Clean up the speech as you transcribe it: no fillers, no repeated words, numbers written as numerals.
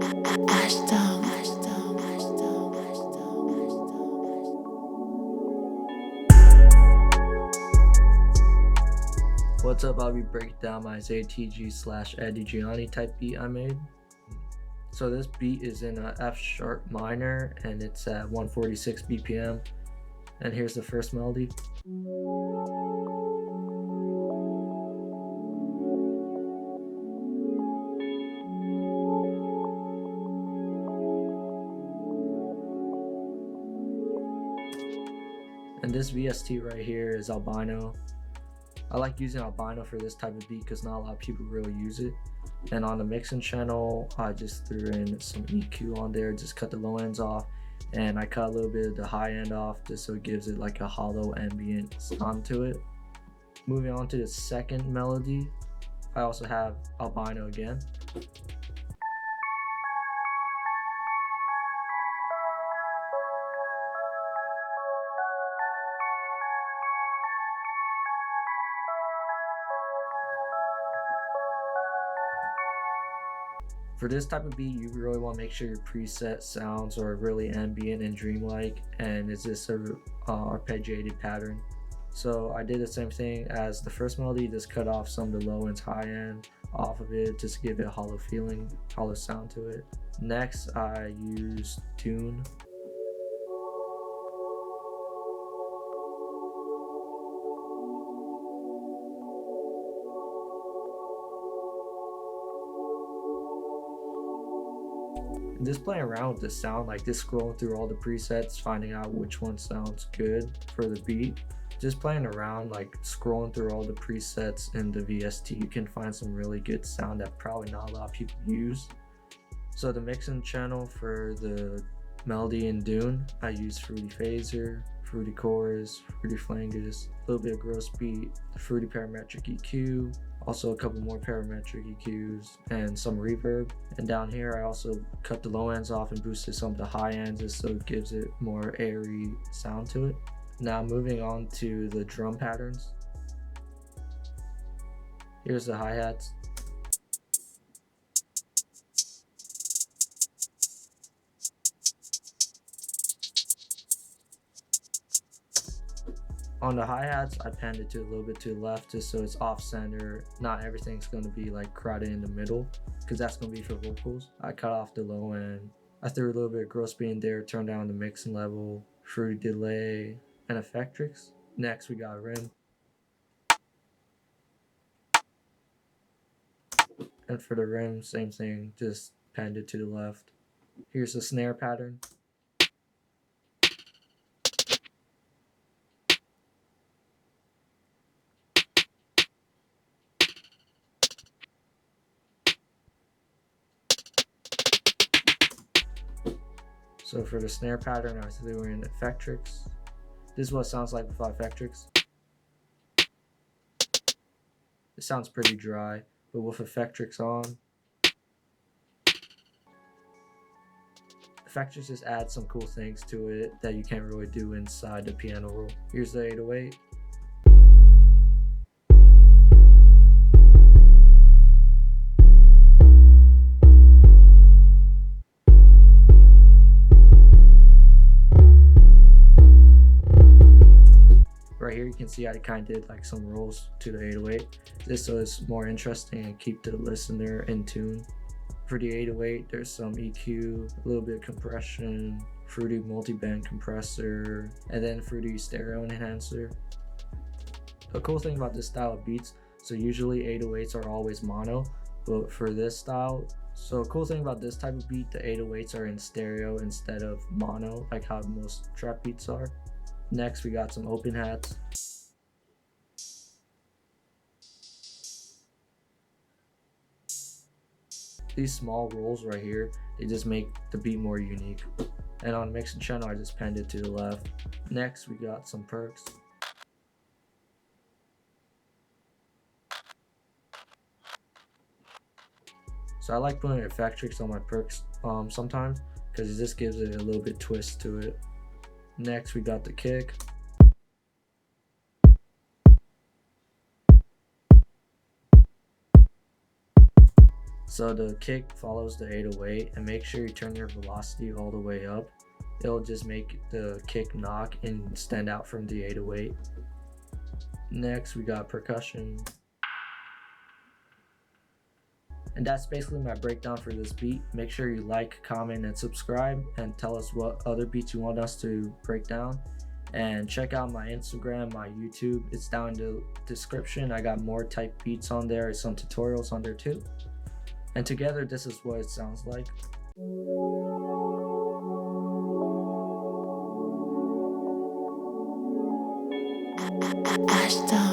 Axhton. What's up? I'll be breaking down my Izaya Tiji / Eddie Gianni type beat I made. So this beat is in a F sharp minor and it's at 146 BPM. And here's the first melody. And this VST right here is albino. I like using albino for this type of beat because not a lot of people really use it. And on the mixing channel, I just threw in some EQ on there, just cut the low ends off, and I cut a little bit of the high end off just so it gives it like a hollow ambient sound to it. Moving on to the second melody, I also have albino again. For this type of beat, you really want to make sure your preset sounds are really ambient and dreamlike, and it's just a arpeggiated pattern. So I did the same thing as the first melody, just cut off some of the low and high end off of it just to give it a hollow feeling, hollow sound to it. Next, I used Tune. Just playing around with the sound, like just scrolling through all the presets, finding out which one sounds good for the beat. Just playing around, like scrolling through all the presets in the VST, you can find some really good sound that probably not a lot of people use. So the mixing channel for the melody in Dune, I use Fruity Phaser, Fruity Chorus, Fruity Flangus, a little bit of gross beat, the Fruity Parametric EQ, also a couple more parametric EQs and some reverb. And down here I also cut the low ends off and boosted some of the high ends just so it gives it more airy sound to it. Now moving on to the drum patterns. Here's the hi-hats. On the hi-hats, I panned it to a little bit to the left just so it's off-center. Not everything's going to be like crowded in the middle because that's going to be for vocals. I cut off the low end. I threw a little bit of gross beat in there, turned down the mixing level, fruity delay, and effectrix. Next, we got rim. And for the rim, same thing, just panned it to the left. Here's the snare pattern. So for the snare pattern, I threw in effectrix. This is what it sounds like without effectrix. It sounds pretty dry, but with effectrix on, effectrix just adds some cool things to it that you can't really do inside the piano roll. Here's the 808. Right here you can see I kind of did like some rolls to the 808 just so it's more interesting and keep the listener in tune. For the 808 there's some EQ, a little bit of compression, fruity multi-band compressor, and then fruity stereo enhancer. The cool thing about this style of beats, so usually 808s are always mono, but for this style, so a cool thing about this type of beat, the 808s are in stereo instead of mono like how most trap beats are. Next, we got some open hats. These small rolls right here, they just make the beat more unique. And on the mixing channel, I just panned it to the left. Next, we got some perks. So I like putting effectrix on my perks sometimes because it just gives it a little bit twist to it. Next, we got the kick. So the kick follows the 808, and make sure you turn your velocity all the way up. It'll just make the kick knock and stand out from the 808. Next, we got percussion. And that's basically my breakdown for this beat. Make sure you like, comment, and subscribe, and tell us what other beats you want us to break down. And check out my Instagram, my YouTube. It's down in the description. I got more type beats on there, some tutorials on there too. And together, this is what it sounds like. Axhton.